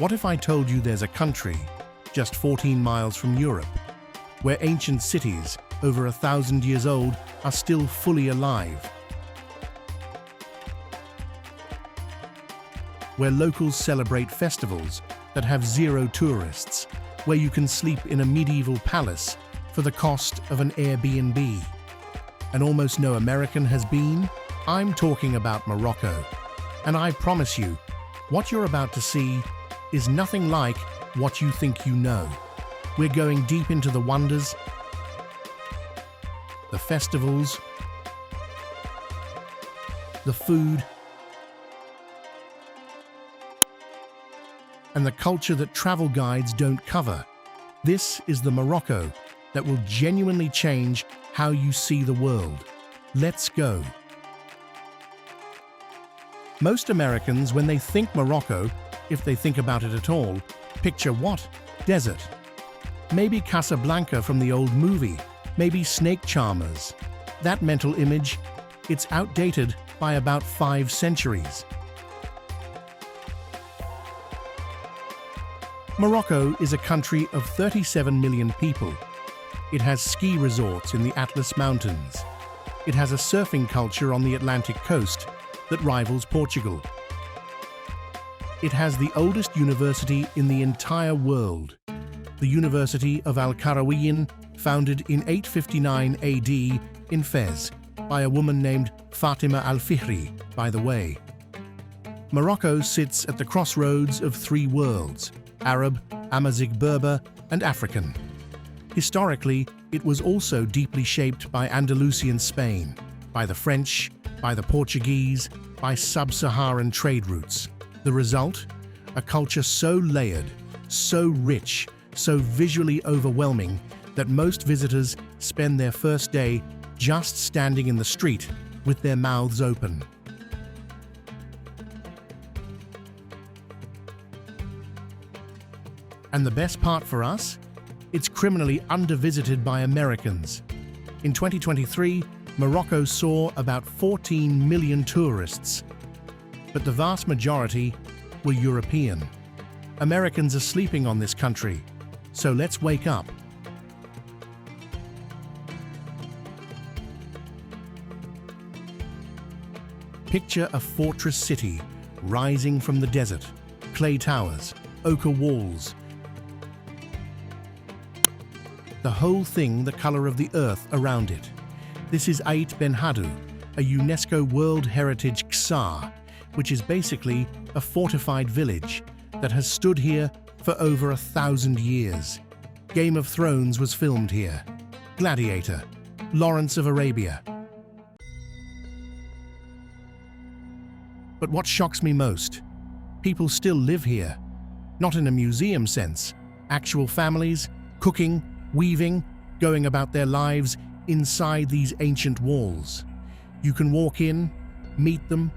What if I told you there's a country, just 14 miles from Europe, where ancient cities, over 1,000 years old, are still fully alive? Where locals celebrate festivals that have zero tourists, where you can sleep in a medieval palace for the cost of an Airbnb. And almost no American has been? I'm talking about Morocco. And I promise you, what you're about to see is nothing like what you think you know. We're going deep into the wonders, the festivals, the food, and the culture that travel guides don't cover. This is the Morocco that will genuinely change how you see the world. Let's go. Most Americans, when they think Morocco, if they think about it at all, picture what? Desert. Maybe Casablanca from the old movie, maybe snake charmers. That mental image, it's outdated by about 5 centuries. Morocco is a country of 37 million people. It has ski resorts in the Atlas Mountains. It has a surfing culture on the Atlantic coast that rivals Portugal. It has the oldest university in the entire world, the University of Al-Qarawiyyin, founded in 859 AD in Fez by a woman named Fatima al-Fihri, by the way. Morocco sits at the crossroads of 3 worlds: Arab, Amazigh Berber, and African. Historically, it was also deeply shaped by Andalusian Spain, by the French, by the Portuguese, by sub-Saharan trade routes. The result? A culture so layered, so rich, so visually overwhelming that most visitors spend their first day just standing in the street with their mouths open. And the best part for us? It's criminally undervisited by Americans. In 2023, Morocco saw about 14 million tourists, but the vast majority were European. Americans are sleeping on this country, so let's wake up. Picture a fortress city rising from the desert, clay towers, ochre walls, the whole thing the color of the earth around it. This is Ait Ben Haddou, a UNESCO World Heritage Ksar, which is basically a fortified village that has stood here for over 1,000 years. Game of Thrones was filmed here. Gladiator, Lawrence of Arabia. But what shocks me most? People still live here. Not in a museum sense. Actual families, cooking, weaving, going about their lives inside these ancient walls. You can walk in, meet them,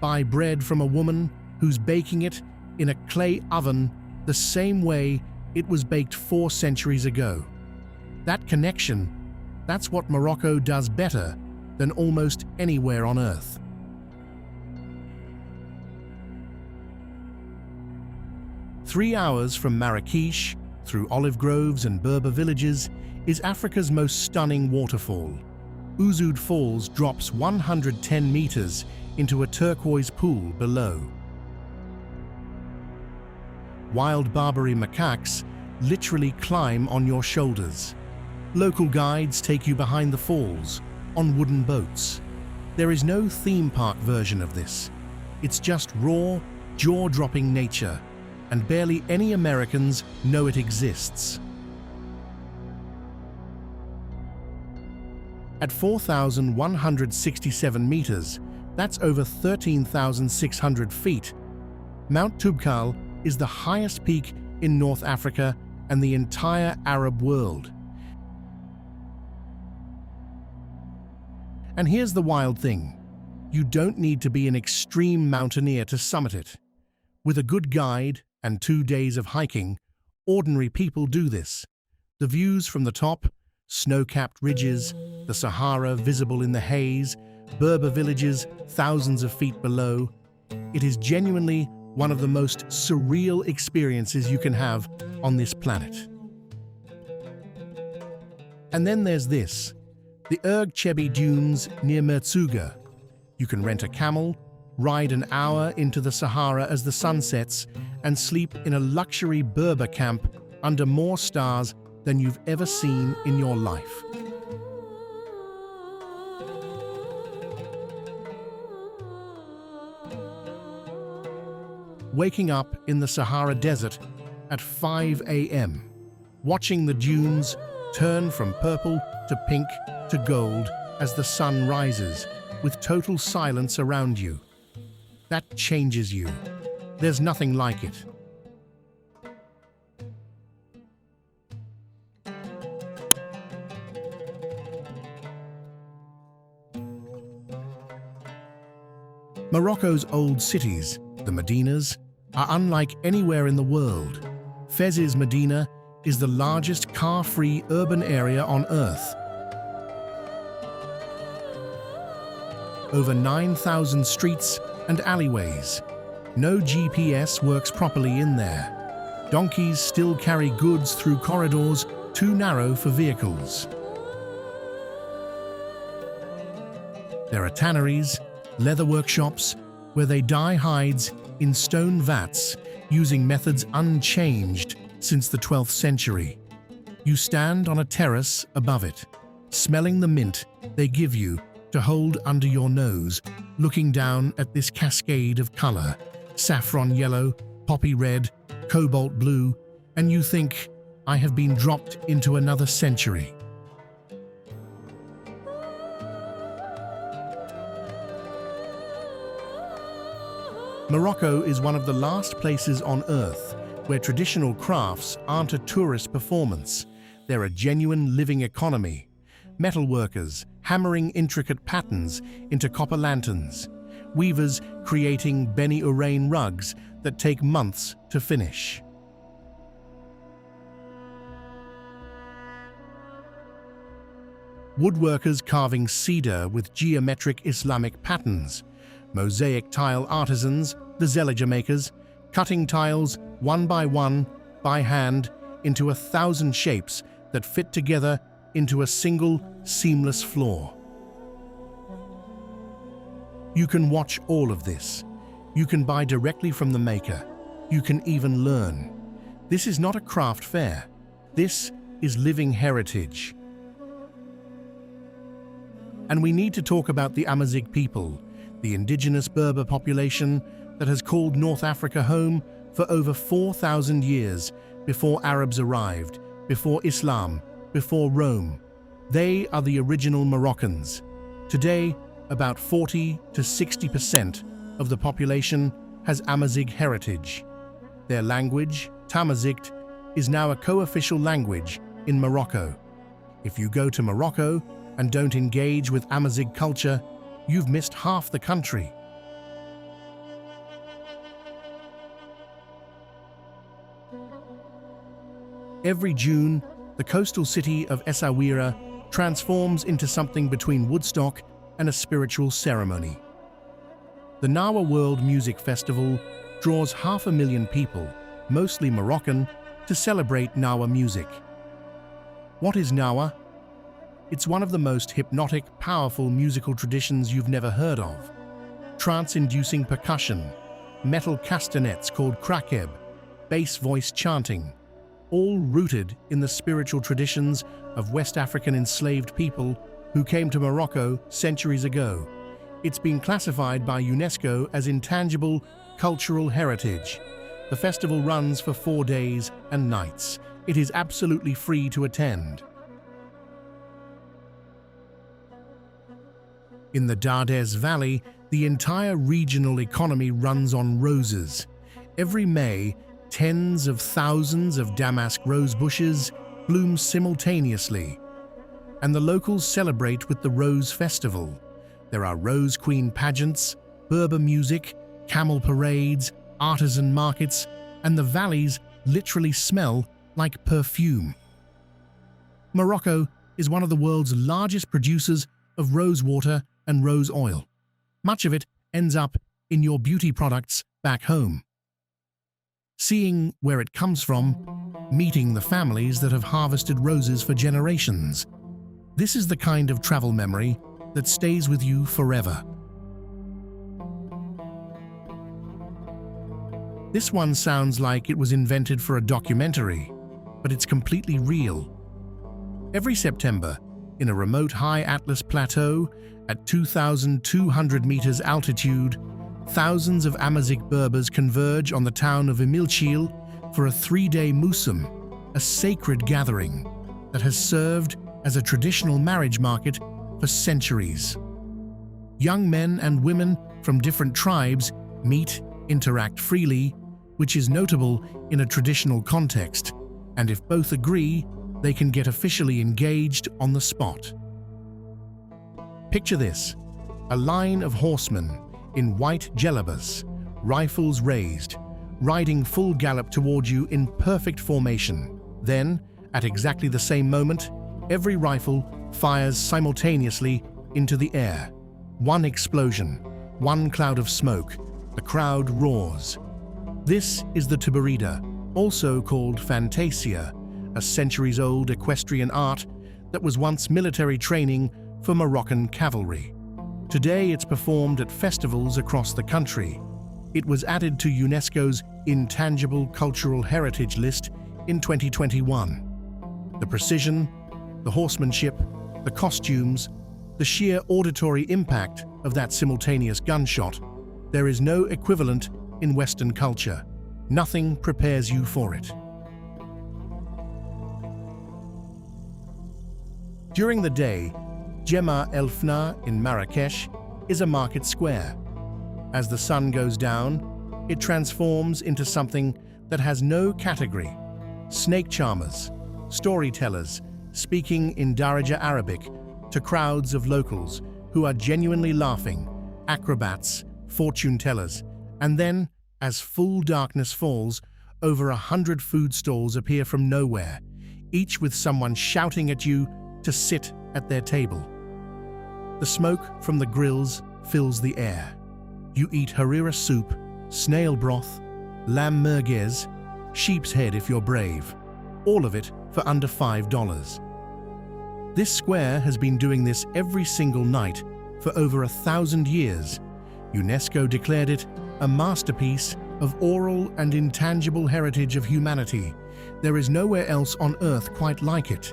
buy bread from a woman who's baking it in a clay oven the same way it was baked 4 centuries ago. That connection, that's what Morocco does better than almost anywhere on earth. Three hours from Marrakesh, through olive groves and Berber villages, is Africa's most stunning waterfall. Ouzoud Falls drops 110 meters into a turquoise pool below. Wild Barbary macaques literally climb on your shoulders. Local guides take you behind the falls, on wooden boats. There is no theme park version of this. It's just raw, jaw-dropping nature, and barely any Americans know it exists. At 4,167 meters, that's over 13,600 feet, Mount Toubkal is the highest peak in North Africa and the entire Arab world. And here's the wild thing. You don't need to be an extreme mountaineer to summit it. With a good guide and 2 days of hiking, ordinary people do this. The views from the top, snow-capped ridges, the Sahara visible in the haze, Berber villages thousands of feet below. It is genuinely one of the most surreal experiences you can have on this planet. And then there's this, the Chebi Dunes near Merzouga. You can rent a camel, ride an hour into the Sahara as the sun sets, and sleep in a luxury Berber camp under more stars than you've ever seen in your life. Waking up in the Sahara Desert at 5 a.m., watching the dunes turn from purple to pink to gold as the sun rises, with total silence around you. That changes you. There's nothing like it. Morocco's old cities, the Medinas, are unlike anywhere in the world. Fez's Medina is the largest car-free urban area on Earth. Over 9,000 streets and alleyways. No GPS works properly in there. Donkeys still carry goods through corridors too narrow for vehicles. There are tanneries, leather workshops, where they dye hides in stone vats using methods unchanged since the 12th century. You stand on a terrace above it, smelling the mint they give you to hold under your nose, looking down at this cascade of color, saffron yellow, poppy red, cobalt blue, and you think, I have been dropped into another century. Morocco is one of the last places on Earth where traditional crafts aren't a tourist performance. They're a genuine living economy. Metalworkers hammering intricate patterns into copper lanterns. Weavers creating Beni Urain rugs that take months to finish. Woodworkers carving cedar with geometric Islamic patterns. Mosaic tile artisans, the zelaja makers, cutting tiles one by hand into 1,000 shapes that fit together into a single seamless floor. You can watch all of this. You can buy directly from the maker. You can even learn. This is not a craft fair. This is living heritage. And we need to talk about the Amazigh people, the indigenous Berber population that has called North Africa home for over 4,000 years before Arabs arrived, before Islam, before Rome. They are the original Moroccans. Today, about 40 to 60% of the population has Amazigh heritage. Their language, Tamazight, is now a co-official language in Morocco. If you go to Morocco and don't engage with Amazigh culture, you've missed half the country. Every June, the coastal city of Essaouira transforms into something between Woodstock and a spiritual ceremony. The Nawa World Music Festival draws 500,000 people, mostly Moroccan, to celebrate Nawa music. What is Nawa? It's one of the most hypnotic, powerful musical traditions you've never heard of. Trance-inducing percussion, metal castanets called krakeb, bass voice chanting, all rooted in the spiritual traditions of West African enslaved people who came to Morocco centuries ago. It's been classified by UNESCO as intangible cultural heritage. The festival runs for 4 days and nights. It is absolutely free to attend. In the Dardes Valley, the entire regional economy runs on roses. Every May, tens of thousands of damask rose bushes bloom simultaneously, and the locals celebrate with the Rose Festival. There are Rose Queen pageants, Berber music, camel parades, artisan markets, and the valleys literally smell like perfume. Morocco is one of the world's largest producers of rose water and rose oil. Much of it ends up in your beauty products back home. seeing where it comes from, meeting the families that have harvested roses for generations. This is the kind of travel memory that stays with you forever. This one sounds like it was invented for a documentary, but it's completely real. Every September, in a remote high Atlas plateau at 2,200 meters altitude, thousands of Amazigh Berbers converge on the town of Imilchil for a 3-day Musum, a sacred gathering that has served as a traditional marriage market for centuries. Young men and women from different tribes meet, interact freely, which is notable in a traditional context, and if both agree, they can get officially engaged on the spot. Picture this: a line of horsemen in white djellabas, rifles raised, riding full gallop toward you in perfect formation. Then, at exactly the same moment, every rifle fires simultaneously into the air. One explosion, one cloud of smoke, the crowd roars. This is the Tabarida, also called fantasia, a centuries-old equestrian art that was once military training for Moroccan cavalry. Today it's performed at festivals across the country. It was added to UNESCO's Intangible Cultural Heritage list in 2021. The precision, the horsemanship, the costumes, the sheer auditory impact of that simultaneous gunshot, there is no equivalent in Western culture. Nothing prepares you for it. During the day, Djemaa el-Fna in Marrakesh is a market square. As the sun goes down, it transforms into something that has no category. Snake charmers, storytellers speaking in Darija Arabic to crowds of locals who are genuinely laughing, acrobats, fortune tellers, and then, as full darkness falls, over 100 food stalls appear from nowhere, each with someone shouting at you to sit at their table. The smoke from the grills fills the air. You eat harira soup, snail broth, lamb merguez, sheep's head if you're brave, all of it for under $5. This square has been doing this every single night for over 1,000 years. UNESCO declared it a masterpiece of oral and intangible heritage of humanity. There is nowhere else on earth quite like it.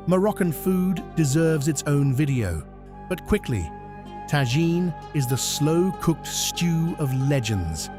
Moroccan food deserves its own video, but quickly. Tagine is the slow-cooked stew of legends.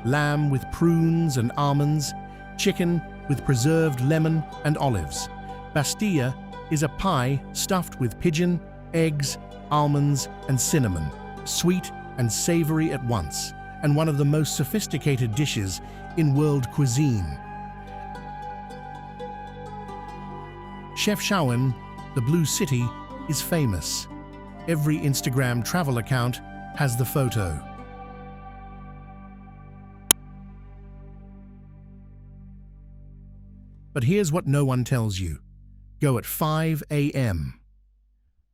Lamb with prunes and almonds, chicken with preserved lemon and olives. Bastilla is a pie stuffed with pigeon, eggs, almonds, and cinnamon, sweet and savory at once, and one of the most sophisticated dishes in world cuisine. Chefchaouen, the Blue City, is famous. Every Instagram travel account has the photo. But here's what no one tells you. Go at 5 a.m.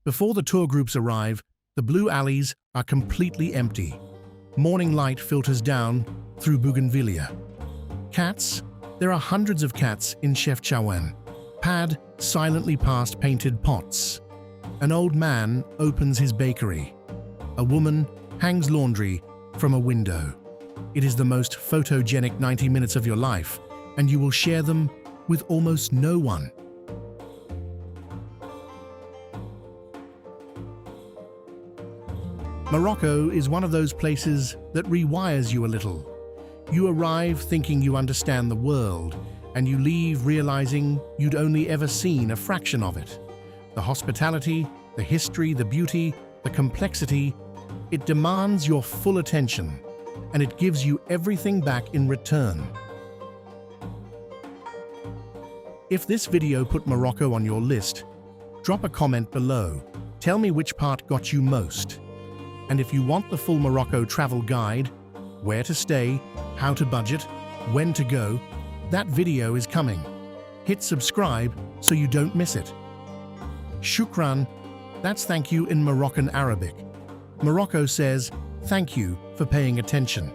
Before the tour groups arrive, the blue alleys are completely empty. Morning light filters down through bougainvillea. Cats? There are hundreds of cats in Chefchaouen. Pad silently past painted pots. An old man opens his bakery. A woman hangs laundry from a window. It is the most photogenic 90 minutes of your life, and you will share them with almost no one. Morocco is one of those places that rewires you a little. You arrive thinking you understand the world, and you leave realizing you'd only ever seen a fraction of it. The hospitality, the history, the beauty, the complexity, it demands your full attention, and it gives you everything back in return. If this video put Morocco on your list, drop a comment below. Tell me which part got you most. And if you want the full Morocco travel guide, where to stay, how to budget, when to go, that video is coming. Hit subscribe so you don't miss it. Shukran, That's thank you in Moroccan Arabic. Morocco says, thank you for paying attention.